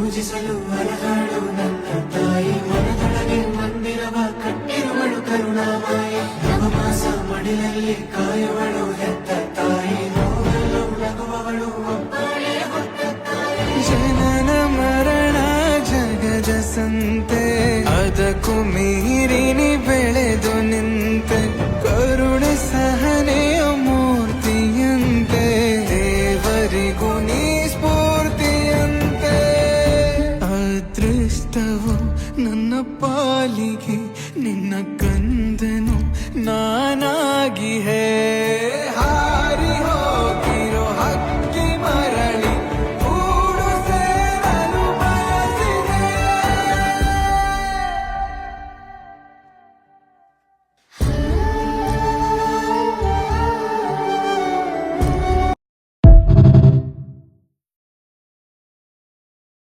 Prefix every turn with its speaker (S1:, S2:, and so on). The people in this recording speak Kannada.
S1: ಪೂಜಿಸಲು ಹರಹಾಡು ನನ್ನ ತಾಯಿ ಮನದೊಳಗೆ ಮಂದಿರವ ಕಟ್ಟಿರುವಳು ಕರುಣಾಮಾಯಿ ನವಮಾಸ ಮಡಿಲಲ್ಲಿ ಕಾಯುವಳು ಹೆತ್ತ ತಾಯಿ ನೋವಲ್ಲೂ ನಗುವವಳು ಒಬ್ಬಳೇ ಹೊತ್ತ ತಾಯಿ
S2: ಜನನ ಮರಣ ಜಗದ ಸಂತೆ ಅದಕ್ಕೂ ಮೀರಿನಿ ಬೆಳೆದು ನಿಂತೆ ಕರುಣೆ ಸಹನೆಯ ಮೂರ್ತಿಯಂತೆ ದೇವರಿಗೂ ನೀ ಸ್ಫೂರ್ತಿಯಂತೆ ಅದೃಷ್ಟವು ನನ್ನ ಪಾಲಿಗೆ ನಿನ್ನ